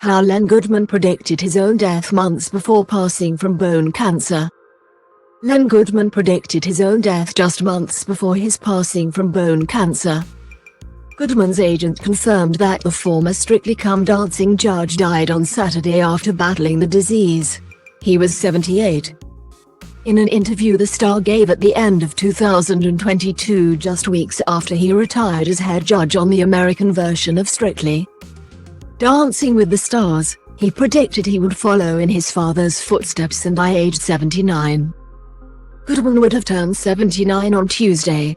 How Len Goodman predicted his own death months before passing from bone cancer. Len Goodman predicted his own death just months before his passing from bone cancer. Goodman's agent confirmed that the former Strictly Come Dancing judge died on Saturday after battling the disease. He was 78. In an interview the star gave at the end of 2022, just weeks after he retired as head judge on the American version of Strictly Dancing with the Stars, he predicted he would follow in his father's footsteps and die aged 79. Goodman would have turned 79 on Tuesday.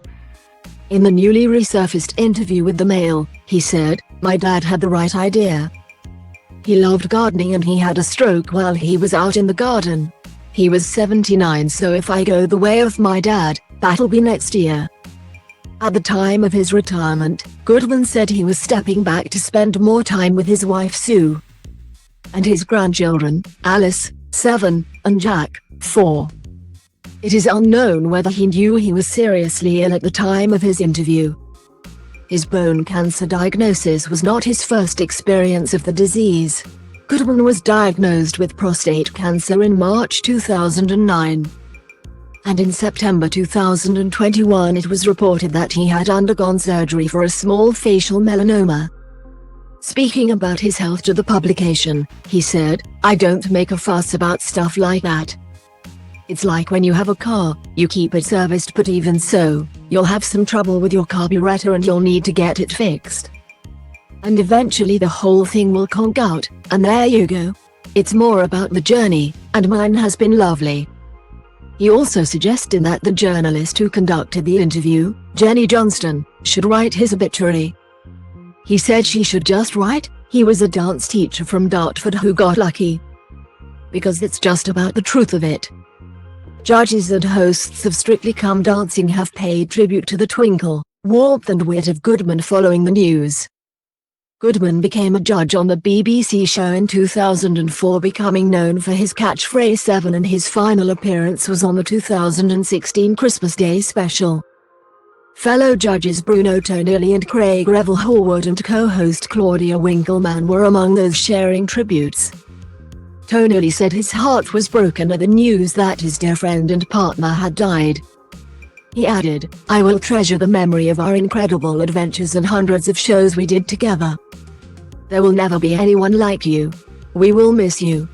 In the newly resurfaced interview with the Mail, he said, "My dad had the right idea. He loved gardening and he had a stroke while he was out in the garden. He was 79, so if I go the way of my dad, that'll be next year." At the time of his retirement, Goodman said he was stepping back to spend more time with his wife Sue and his grandchildren, Alice, 7, and Jack, 4. It is unknown whether he knew he was seriously ill at the time of his interview. His bone cancer diagnosis was not his first experience of the disease. Goodman was diagnosed with prostate cancer in March 2009. And in September 2021 it was reported that he had undergone surgery for a small facial melanoma. Speaking about his health to the publication, he said, "I don't make a fuss about stuff like that. It's like when you have a car, you keep it serviced, but even so, you'll have some trouble with your carburetor and you'll need to get it fixed. And eventually the whole thing will conk out, and there you go. It's more about the journey, and mine has been lovely." He also suggested that the journalist who conducted the interview, Jenny Johnston, should write his obituary. He said she should just write, "He was a dance teacher from Dartford who got lucky." Because it's just about the truth of it. Judges and hosts of Strictly Come Dancing have paid tribute to the twinkle, warmth and wit of Goodman following the news. Goodman became a judge on the BBC show in 2004, becoming known for his catchphrase 7, and his final appearance was on the 2016 Christmas Day special. Fellow judges Bruno Tonelli and Craig Revel Horwood and co-host Claudia Winkleman were among those sharing tributes. Tonelli said his heart was broken at the news that his dear friend and partner had died. He added, "I will treasure the memory of our incredible adventures and hundreds of shows we did together. There will never be anyone like you. We will miss you."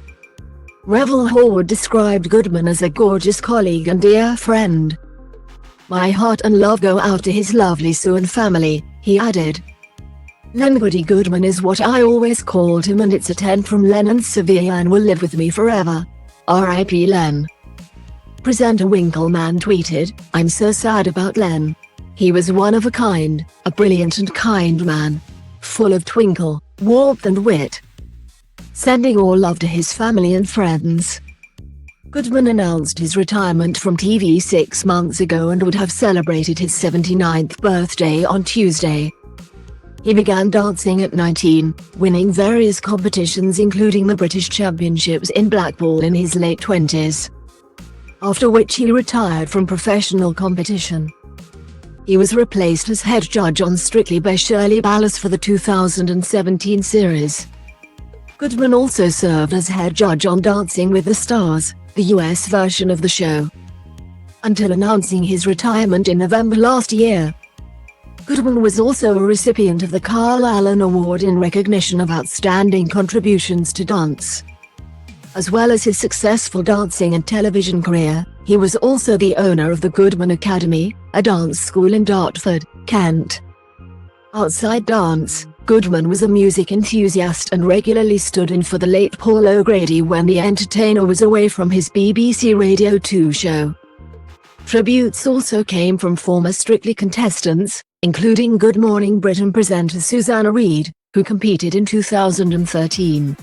Revel Horwood described Goodman as a gorgeous colleague and dear friend. "My heart and love go out to his lovely Sue and family," he added. "Len Goodman is what I always called him, and it's a 10 from Len and Sevilla and will live with me forever. R.I.P. Len." Presenter Winkleman tweeted, "I'm so sad about Len. He was one of a kind, a brilliant and kind man. Full of twinkle, warmth and wit. Sending all love to his family and friends." Goodman announced his retirement from TV 6 months ago and would have celebrated his 79th birthday on Tuesday. He began dancing at 19, winning various competitions including the British Championships in Blackpool in his late 20s. After which he retired from professional competition. He was replaced as head judge on Strictly by Shirley Ballas for the 2017 series. Goodman also served as head judge on Dancing with the Stars, the US version of the show, until announcing his retirement in November last year. Goodman was also a recipient of the Carl Allen Award in recognition of outstanding contributions to dance. As well as his successful dancing and television career, he was also the owner of the Goodman Academy, a dance school in Dartford, Kent. Outside dance, Goodman was a music enthusiast and regularly stood in for the late Paul O'Grady when the entertainer was away from his BBC Radio 2 show. Tributes also came from former Strictly contestants, including Good Morning Britain presenter Susanna Reid, who competed in 2013.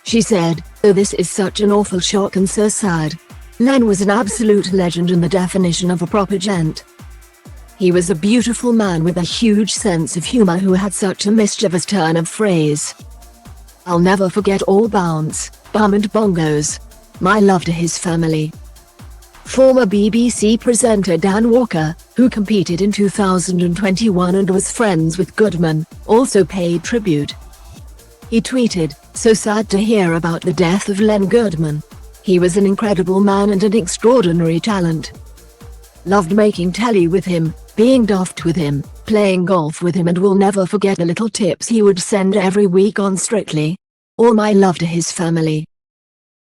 She said, "Oh, this is such an awful shock and so sad. Len was an absolute legend and the definition of a proper gent. He was a beautiful man with a huge sense of humor who had such a mischievous turn of phrase. I'll never forget all bounce, bum and bongos. My love to his family." Former BBC presenter Dan Walker, who competed in 2021 and was friends with Goodman, also paid tribute. He tweeted, "So sad to hear about the death of Len Goodman. He was an incredible man and an extraordinary talent. Loved making telly with him, being daft with him, playing golf with him, and will never forget the little tips he would send every week on Strictly. All my love to his family."